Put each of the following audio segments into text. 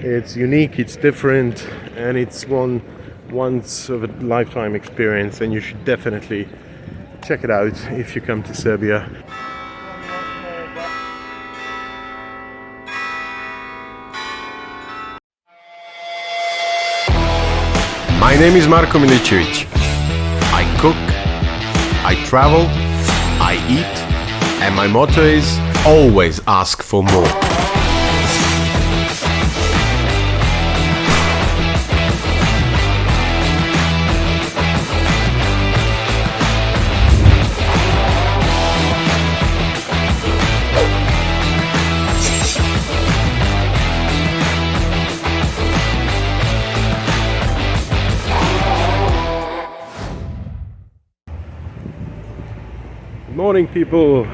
It's unique, it's different, and it's once of a lifetime experience, and you should definitely check it out if you come to Serbia. My name is Marko Milicevic. I cook, I travel, I eat, and my motto is always ask for more. Good morning, people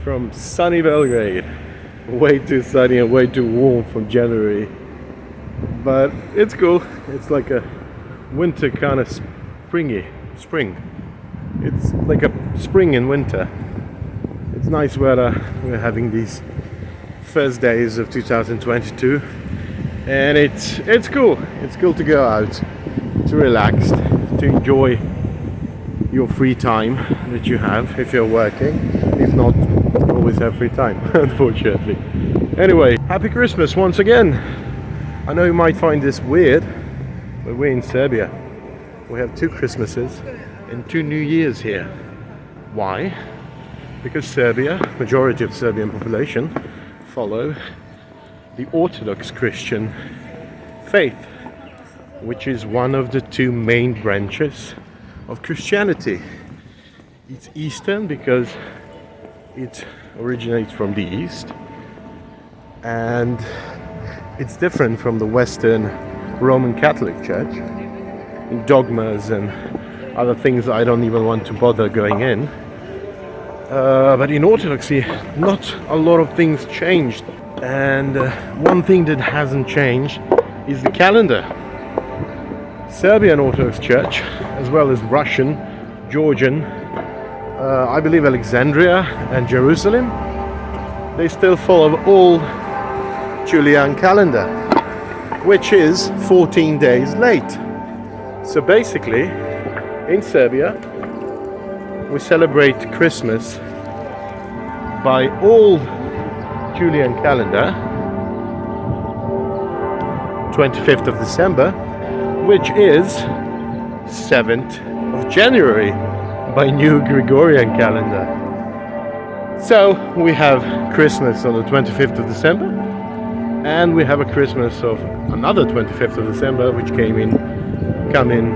from sunny Belgrade. Way too sunny and way too warm for January, but it's cool. It's like a winter kind of spring. It's like a spring in winter. It's nice weather. We're having these first days of 2022, and it's cool. It's cool to go out, to relax, to enjoy your free time that you have if you're working. If not, always have free time, unfortunately. Anyway, happy Christmas once again. I know you might find this weird, but we're in Serbia. We have 2 Christmases and 2 New Years here. Why? Because Serbia, majority of Serbian population, follow the Orthodox Christian faith, which is one of the 2 main branches of Christianity. It's Eastern because it originates from the East, and it's different from the Western Roman Catholic Church in dogmas and other things I don't even want to bother going in. But in Orthodoxy, not a lot of things changed, and one thing that hasn't changed is the calendar. Serbian Orthodox Church, as well as Russian, Georgian, I believe Alexandria and Jerusalem, they still follow old Julian calendar, which is 14 days late. So basically, in Serbia, we celebrate Christmas by old Julian calendar, 25th of December, which is 7th of January by new Gregorian calendar. So we have Christmas on the 25th of December, and we have a Christmas of another 25th of December, which come in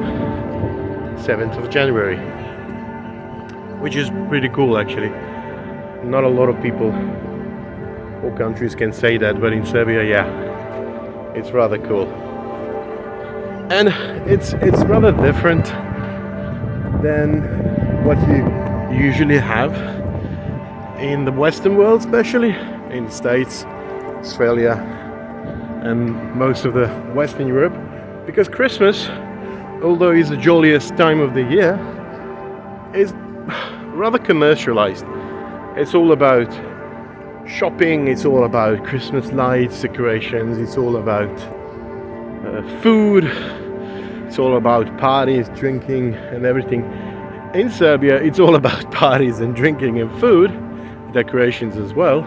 7th of January, which is pretty cool actually. Not a lot of people or countries can say that, but in Serbia, yeah, it's rather cool. And it's rather different than what you usually have in the Western world, especially in the States, Australia, and most of the Western Europe, because Christmas, although it's the jolliest time of the year, is rather commercialized. It's all about shopping, it's all about Christmas lights, decorations, it's all about food, it's all about parties, drinking and everything. In Serbia, it's all about parties and drinking and food, decorations as well,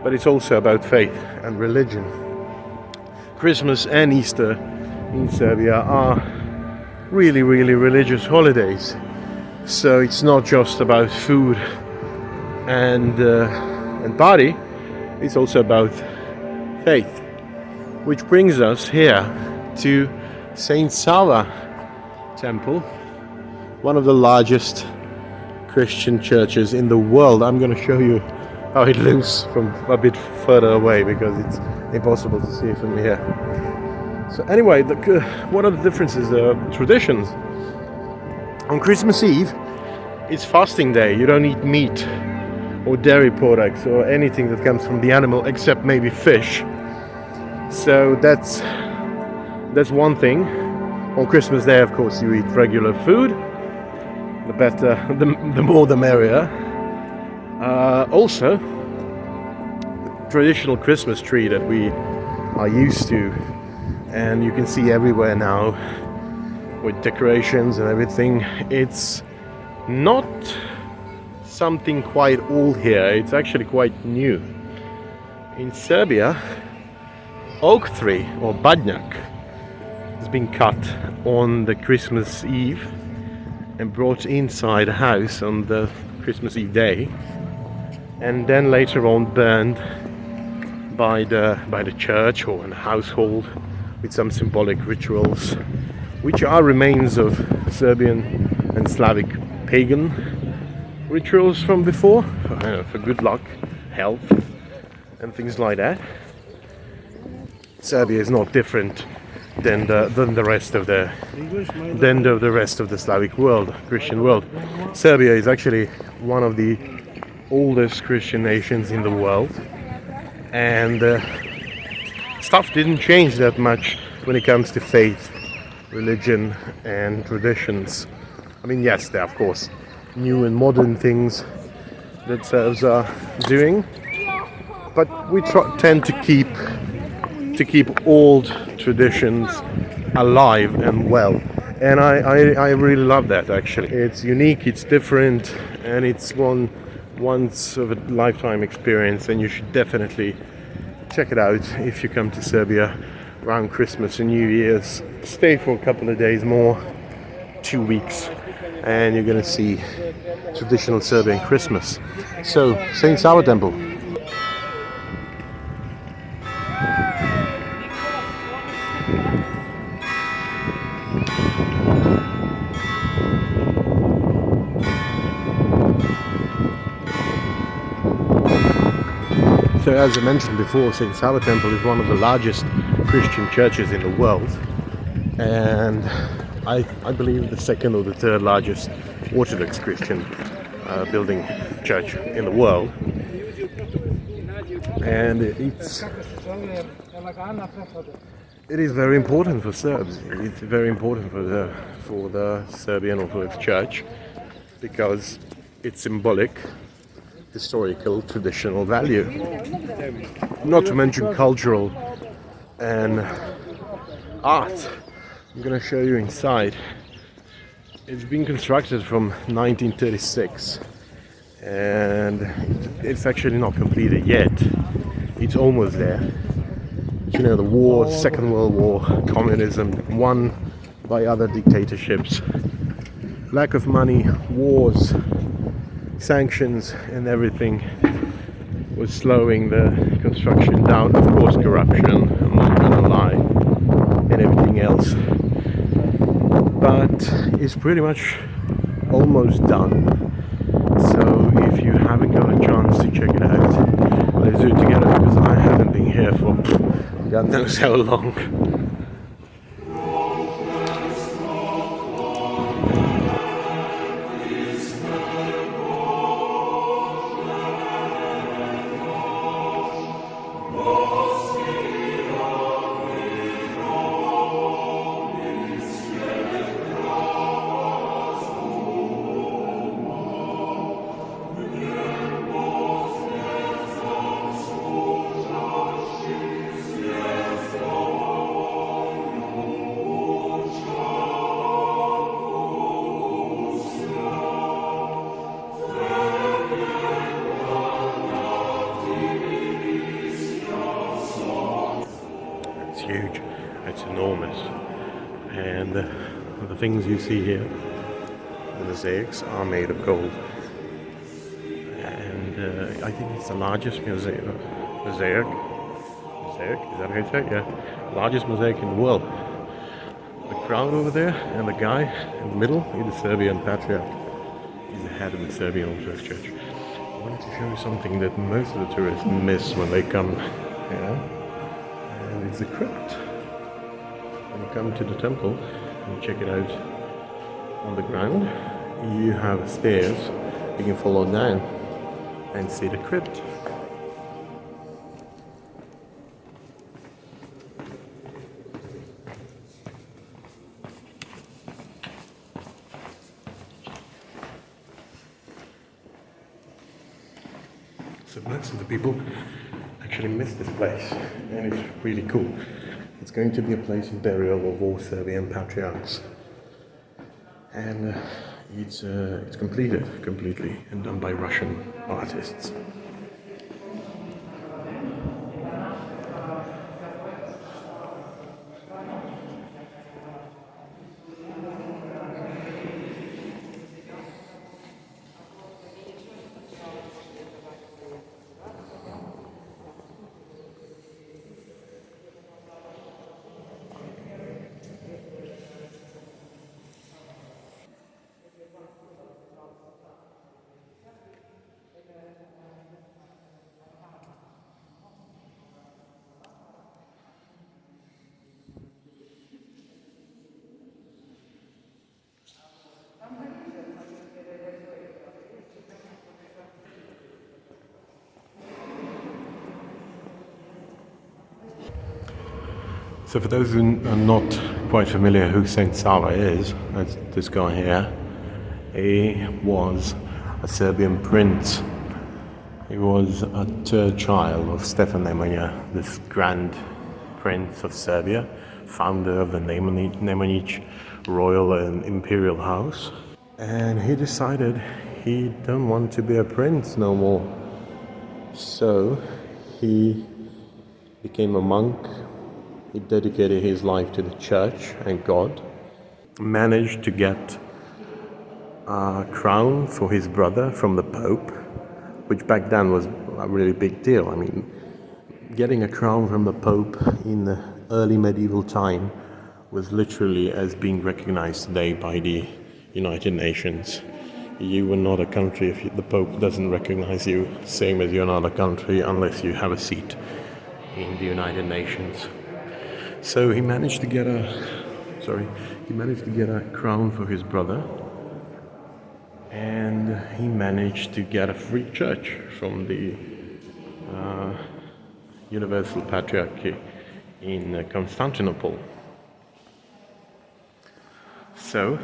but it's also about faith and religion. Christmas and Easter in Serbia are really, really religious holidays. So it's not just about food and party, it's also about faith. Which brings us here to Saint Sava temple, one of the largest Christian churches in the world. I'm going to show you how it looks from a bit further away because it's impossible to see from here. So anyway, what are the differences, traditions? On Christmas Eve, it's fasting day. You don't eat meat or dairy products or anything that comes from the animal except maybe fish. So that's one thing. On Christmas Day, of course, you eat regular food. The better, the more the merrier. Also, traditional Christmas tree that we are used to, and you can see everywhere now with decorations and everything. It's not something quite old here, it's actually quite new. In Serbia, oak tree or badnjak has been cut on the Christmas Eve and brought inside a house on the Christmas Eve day, and then later on burned by the church or in the household with some symbolic rituals, which are remains of Serbian and Slavic pagan rituals from before, for good luck, health, and things like that. Serbia is not different than the rest of the Slavic world, Christian world. Serbia is actually one of the oldest Christian nations in the world, and stuff didn't change that much when it comes to faith, religion, and traditions. I mean, yes, there are of course new and modern things that Serbs are doing, but we tend to keep old traditions alive and well, and I really love that. Actually, it's unique, it's different, and it's once of a lifetime experience, and you should definitely check it out if you come to Serbia around Christmas and New Year's. Stay for a couple of days more, 2 weeks, and you're gonna see traditional Serbian Christmas. So, Saint Sava Temple. So as I mentioned before, St. Sava Temple is one of the largest Christian churches in the world, and I believe the second or the third largest Orthodox Christian building church in the world. And it is very important for Serbs. It's very important for the Serbian Orthodox Church because it's symbolic, historical, traditional value, not to mention cultural and art. I'm gonna show you inside. It's been constructed from 1936, and it's actually not completed yet. It's almost there. You know, the war, Second World War, communism, won by other dictatorships, lack of money, wars, sanctions, and everything was slowing the construction down. Of course, corruption, I'm not gonna lie, and everything else. But it's pretty much almost done. So if you haven't got a chance to check it out, let's do it together, because I haven't been here for God knows how long. Huge, it's enormous, and the things you see here, the mosaics, are made of gold, and I think it's the largest mosaic, is that how you say it? Yeah, largest mosaic in the world. The crowd over there, and the guy in the middle is the Serbian patriarch. He's the head of the Serbian Orthodox Church. I wanted to show you something that most of the tourists miss when they come here. And it's a crypt. When you come to the temple and check it out on the ground, you have stairs you can follow down and see the crypt. So most of the people actually miss this place, and it's really cool. It's going to be a place of burial of all Serbian patriarchs, and it's completed completely and done by Russian artists. So for those who are not quite familiar who Saint Sava is, that's this guy here. He was a Serbian prince. He was a third child of Stefan Nemanja, this grand prince of Serbia, founder of the Nemanjić royal and imperial house. And he decided he don't want to be a prince no more. So he became a monk. He dedicated his life to the church and God. Managed to get a crown for his brother from the Pope, which back then was a really big deal. I mean, getting a crown from the Pope in the early medieval time was literally as being recognized today by the United Nations. You are not a country if the Pope doesn't recognize you, same as you're not a country unless you have a seat in the United Nations. So he managed to get a crown for his brother, and he managed to get a free church from the Universal Patriarchy in Constantinople. So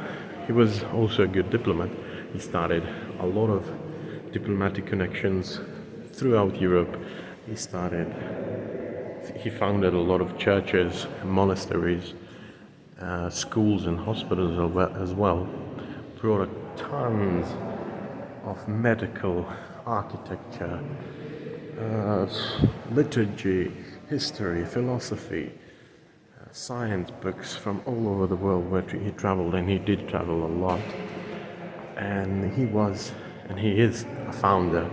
he was also a good diplomat. He started a lot of diplomatic connections throughout Europe. He founded a lot of churches, monasteries, schools and hospitals as well. Brought tons of medical architecture, liturgy, history, philosophy, science books from all over the world where he traveled, and he did travel a lot. And he is a founder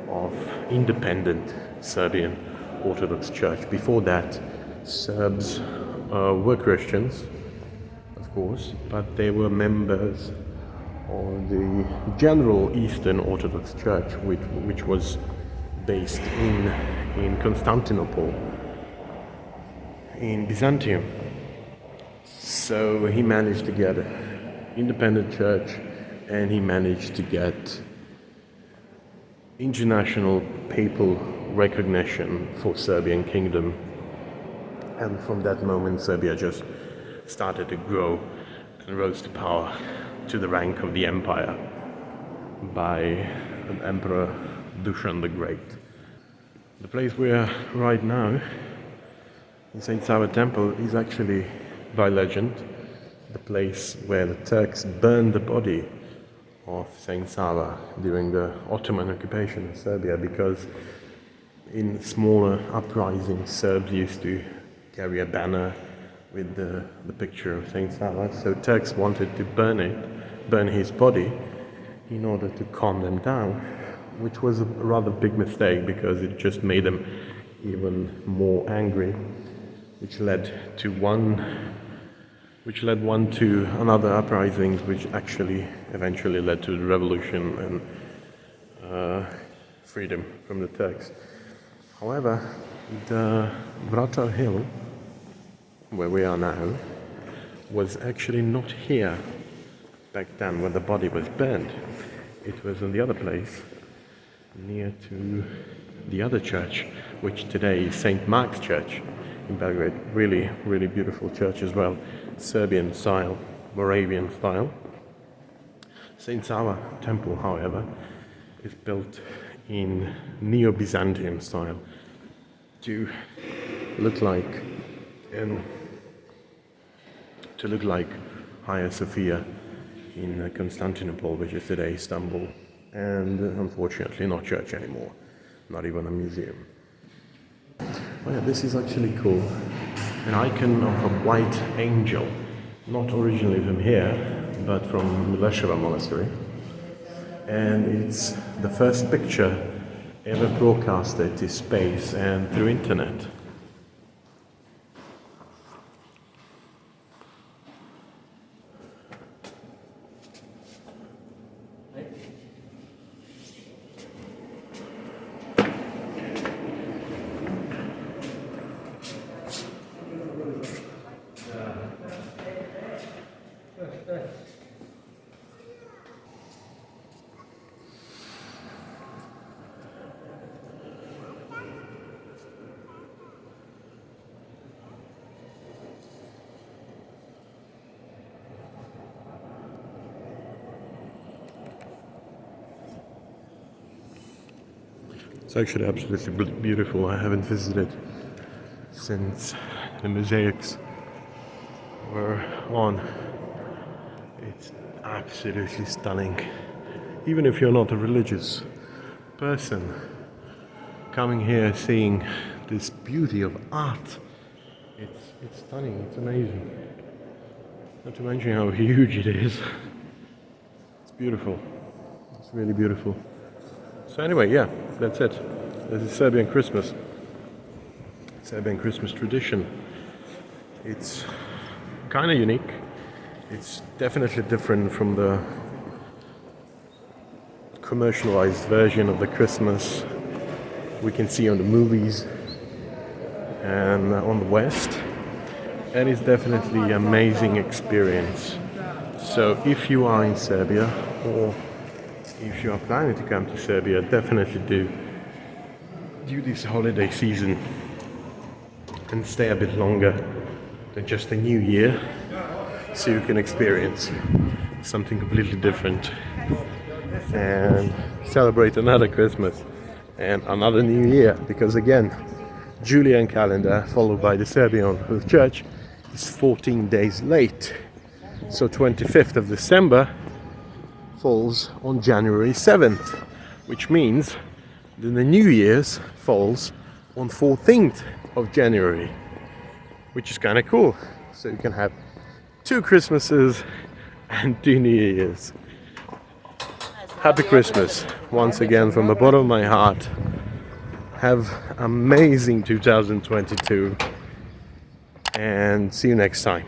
of independent Serbian Orthodox Church. Before that, Serbs were Christians, of course, but they were members of the general Eastern Orthodox Church, which was based in Constantinople, in Byzantium. So he managed to get an independent church, and he managed to get international papal recognition for Serbian kingdom. And from that moment, Serbia just started to grow and rose to power to the rank of the empire by an Emperor Dusan the Great. The place we are right now, in St. Sava Temple, is actually, by legend, the place where the Turks burned the body of St. Sava during the Ottoman occupation of Serbia, because in smaller uprisings, Serbs used to carry a banner with the picture of St. Sava. So Turks wanted to burn his body in order to calm them down, which was a rather big mistake because it just made them even more angry, which led one to another uprisings, which actually eventually led to the revolution and freedom from the Turks. However, the Vračar Hill, where we are now, was actually not here back then when the body was burned. It was in the other place, near to the other church, which today is St. Mark's Church in Belgrade. Really, really beautiful church as well. Serbian style, Moravian style. St. Sava Temple, however, is built in Neo-Byzantium style. to look like Hagia Sophia in Constantinople, which is today Istanbul, and unfortunately not church anymore, not even a museum. Oh yeah, this is actually cool. An icon of a white angel, not originally from here, but from Milcevic monastery. And it's the first picture ever broadcasted to space and through internet. It's actually absolutely beautiful. I haven't visited since the mosaics were on. It's absolutely stunning. Even if you're not a religious person, coming here seeing this beauty of art, it's stunning, it's amazing. Not to mention how huge it is. It's beautiful. It's really beautiful. So anyway, yeah, that's it. This is Serbian Christmas. Serbian Christmas tradition. It's kind of unique. It's definitely different from the commercialized version of the Christmas we can see on the movies and on the West. And it's definitely an amazing experience. So if you are in Serbia, or if you are planning to come to Serbia, definitely do this holiday season and stay a bit longer than just a new year, so you can experience something completely different and celebrate another Christmas and another New Year, because again, Julian calendar followed by the Serbian church is 14 days late. So 25th of December falls on January 7th, which means that the New Year's falls on 14th of January, which is kind of cool. So you can have 2 Christmases and 2 New Year's. Happy Christmas once again from the bottom of my heart. Have amazing 2022 and see you next time.